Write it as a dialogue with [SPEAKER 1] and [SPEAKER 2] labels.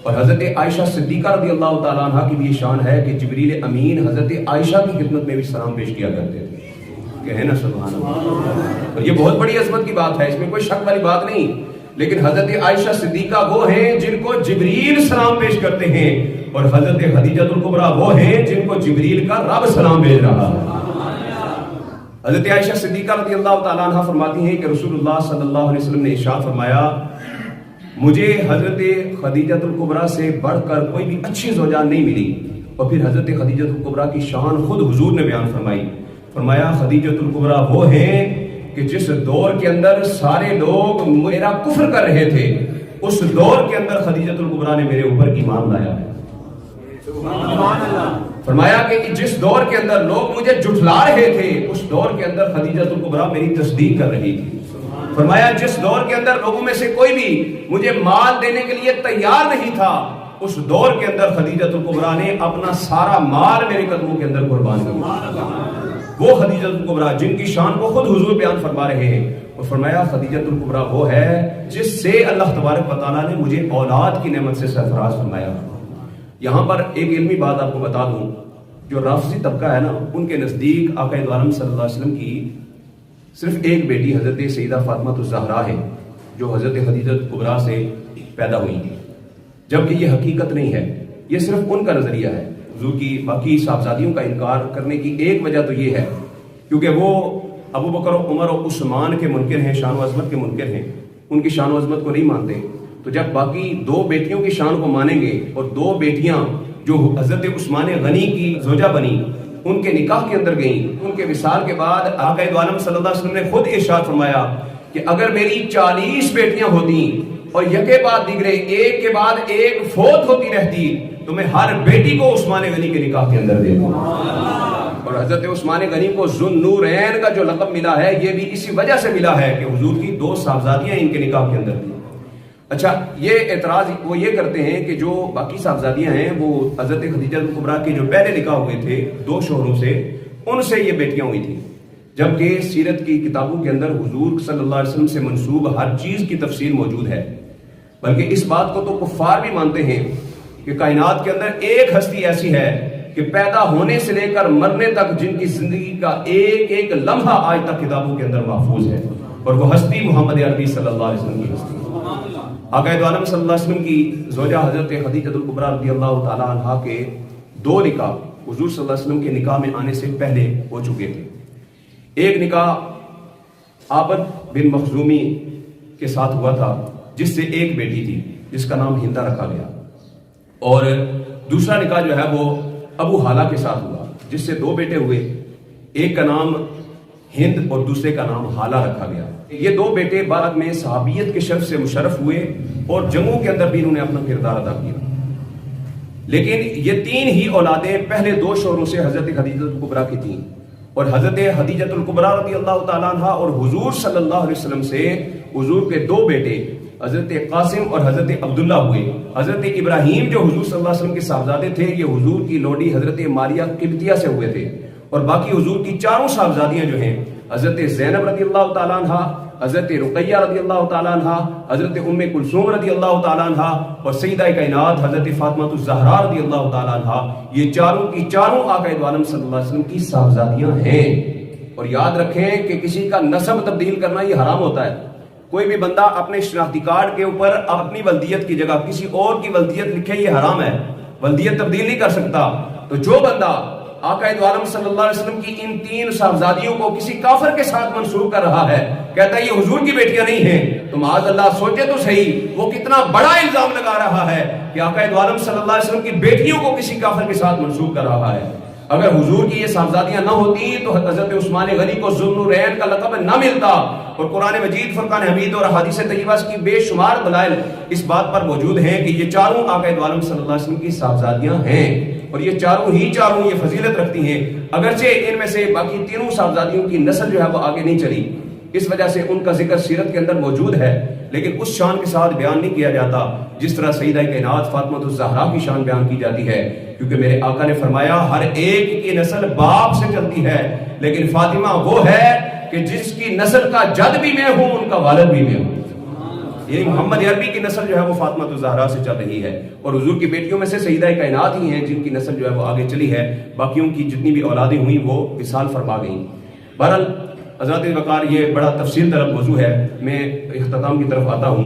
[SPEAKER 1] اور حضرت عائشہ صدیقہ رضی اللہ تعالیٰ عنہ کی بھی شان ہے کہ جبریل امین حضرت عائشہ کی خدمت میں بھی سلام پیش کیا کرتے تھے، کہ ہے نا سبحان اللہ. اور یہ بہت بڑی عظمت کی بات ہے، اس میں کوئی شک والی بات نہیں. لیکن حضرت عائشہ صدیقہ وہ ہیں جن کو جبریل سلام پیش کرتے ہیں، اور حضرت خدیجہ الکبریٰ وہ ہیں جن کو جبریل کا رب سلام بھیج رہا ہے. حضرت عائشہ صدیقہ رضی اللہ تعالیٰ عنہ فرماتی ہیں کہ رسول اللہ صلی اللہ علیہ وسلم نے ارشاد فرمایا، مجھے حضرت خدیجہ الکبریٰ سے بڑھ کر کوئی بھی اچھی زوجہ نہیں ملی. اور پھر حضرت خدیجہ الکبریٰ کی شان خود حضور نے بیان فرمائی. فرمایا خدیجہ الکبریٰ وہ ہیں کہ جس دور کے اندر سارے لوگ میرا کفر کر رہے تھے، اس دور کے اندر خدیجہ الکبریٰ نے میرے اوپر ایمان لایا ہے. فرمایا کہ جس دور کے اندر لوگ مجھے جھٹلا رہے تھے، اس دور کے اندر خدیجہ الکبریٰ میری تصدیق کر رہی تھی. فرمایا جس دور کے اندر لوگوں میں سے کوئی بھی مجھے مال دینے کے لیے تیار نہیں تھا، اس دور کے اندر خدیجہ الکبریٰ نے اپنا سارا مال میرے قدموں کے اندر قربان کیا. وہ خدیجہ الکبریٰ جن کی شان کو خود حضور بیان فرما رہے ہیں. اور فرمایا خدیجہ الکبریٰ وہ ہے جس سے اللہ تبارک و تعالیٰ نے مجھے اولاد کی نعمت سے سرفراز فرمایا. یہاں پر ایک علمی بات آپ کو بتا دوں، جو رافضی طبقہ ہے نا، ان کے نزدیک آقا دو عالم صلی اللہ علیہ وسلم کی صرف ایک بیٹی حضرت سیدہ فاطمہ الزہرا ہے، جو حضرت خدیجہ الکبریٰ سے پیدا ہوئی تھی، جبکہ یہ حقیقت نہیں ہے. یہ صرف ان کا نظریہ ہے. حضور کی باقی صاحبزادیوں کا انکار کرنے کی ایک وجہ تو یہ ہے کیونکہ وہ ابو بکر و عمر و عثمان کے منکر ہیں، شان و عظمت کے منکر ہیں، ان کی شان و عظمت کو نہیں مانتے. تو جب باقی دو بیٹیوں کی شان کو مانیں گے، اور دو بیٹیاں جو حضرت عثمان غنی کی زوجہ بنی، ان کے نکاح کے اندر گئیں، ان کے وصال کے بعد آقا دو عالم صلی اللہ علیہ وسلم نے خود ارشاد فرمایا کہ اگر میری 40 بیٹیاں ہوتی اور یکے بعد دیگرے ایک کے بعد ایک فوت ہوتی رہتی تو میں ہر بیٹی کو عثمان غنی کے نکاح کے اندر دیتا. اور حضرت عثمان غنی کو ذو نورین کا جو لقب ملا ہے، یہ بھی اسی وجہ سے ملا ہے کہ حضور کی دو صاحبزادیاں ان کے نکاح کے اندر تھیں. اچھا، یہ اعتراض وہ یہ کرتے ہیں کہ جو باقی صاحبزادیاں ہیں وہ حضرت خدیجہ الکبریٰ کے جو پہلے نکاح ہوئے تھے دو شوہروں سے، ان سے یہ بیٹیاں ہوئی تھیں. جبکہ سیرت کی کتابوں کے اندر حضور صلی اللہ علیہ وسلم سے منسوب ہر چیز کی تفصیل موجود ہے. بلکہ اس بات کو تو کفار بھی مانتے ہیں کہ کائنات کے اندر ایک ہستی ایسی ہے کہ پیدا ہونے سے لے کر مرنے تک جن کی زندگی کا ایک ایک لمحہ آج تک کتابوں کے اندر محفوظ ہے، اور وہ ہستی محمد عربی صلی اللہ علیہ وسلم کی ہستی. آقا دو عالم صلی اللہ علیہ وسلم کی زوجہ حضرت خدیجہ الکبریٰ رضی اللہ تعالیٰ عنہ کے دو نکاح حضور صلی اللہ علیہ وسلم کے نکاح میں آنے سے پہلے ہو چکے تھے. ایک نکاح عابد بن مخزومی کے ساتھ ہوا تھا، جس سے ایک بیٹی تھی جس کا نام ہندہ رکھا گیا. اور دوسرا نکاح جو ہے وہ ابو حالہ کے ساتھ ہوا، جس سے دو بیٹے ہوئے. ایک کا نام ہند اور دوسرے کا نام حالہ رکھا گیا. یہ دو بیٹے بعد میں صحابیت کے شرف سے مشرف ہوئے اور جنگوں کے اندر بھی انہوں نے اپنا کردار ادا کیا. لیکن یہ تین ہی اولادیں پہلے دو شوہروں سے حضرت خدیجہ الکبریٰ کی تھیں. اور حضرت خدیجہ الکبریٰ رضی اللہ تعالیٰ عنہ اور حضور صلی اللہ علیہ وسلم سے حضور کے دو بیٹے حضرت قاسم اور حضرت عبداللہ ہوئے. حضرت ابراہیم جو حضور صلی اللہ علیہ وسلم کے صاحبزادے تھے، یہ حضور کی لوڈی حضرت ماریہ قبطیہ سے ہوئے تھے. اور باقی حضور کی چاروں صاحبزادیاں جو ہیں، حضرت زینب رضی اللہ تعالیٰ عنہ، حضرت رقیہ رضی اللہ تعالیٰ عنہ، حضرت ام کلثوم رضی اللہ تعالیٰ عنہ، اور سیدہ کائنات حضرت فاطمہ الزہرا رضی اللہ تعالیٰ عنہ، یہ چاروں کی چاروں آقا دو عالم صلی اللہ علیہ وسلم کی صاحبزادیاں ہیں. اور یاد رکھیں کہ کسی کا نسب تبدیل کرنا یہ حرام ہوتا ہے. کوئی بھی بندہ اپنے شناختی کارڈ کے اوپر اپنی ولدیت کی جگہ کسی اور کی ولدیت لکھے، یہ حرام ہے. ولدیت تبدیل نہیں کر سکتا. تو جو بندہ آقا دو عالم صلی اللہ علیہ وسلم کی ان تین صاحبزادیوں کو کسی کافر کے ساتھ منسوب کر رہا ہے، کہتا ہے یہ حضور کی بیٹیاں نہیں ہیں، تو معاذ اللہ سوچے تو صحیح وہ کتنا بڑا الزام لگا رہا ہے کہ آقا دو عالم صلی اللہ علیہ وسلم کی بیٹیوں کو کسی کافر کے ساتھ منسوب کر رہا ہے. اگر حضور کی یہ صاحبزادیاں نہ ہوتی تو حضرت عثمان غنی کو ذو النورین کا لقب نہ ملتا. اور قرآن مجید، فرقان حمید اور احادیث طیبہ کی بے شمار دلائل اس بات پر موجود ہیں کہ یہ چاروں آقا دو عالم صلی اللہ علیہ وسلم کی صاحبزادیاں ہیں. اور یہ چاروں ہی چاروں یہ فضیلت رکھتی ہیں، اگرچہ ان میں سے باقی تینوں صاحبزادیوں کی نسل جو ہے وہ آگے نہیں چلی، اس وجہ سے ان کا ذکر سیرت کے اندر موجود ہے، لیکن اس شان کے ساتھ بیان نہیں کیا جاتا جس طرح سیدہ کائنات فاطمہ الزہرا کی شان بیان کی جاتی ہے. کیونکہ میرے آقا نے فرمایا ہر ایک کی نسل باپ سے چلتی ہے، لیکن فاطمہ وہ ہے کہ جس کی نسل کا جد بھی میں ہوں، ان کا والد بھی میں ہوں. یعنی محمد عربی کی نسل جو ہے وہ فاطمہ الزہرا سے چل رہی ہے، اور حضور کی بیٹیوں میں سے سیدہ کائنات ہی ہیں جن کی نسل جو ہے وہ آگے چلی ہے، باقیوں کی جتنی بھی اولادیں ہوئیں وہ وصال فرما گئیں۔ بہرحال حضرات وقار یہ بڑا تفصیل طلب موضوع ہے، میں اختتام کی طرف آتا ہوں۔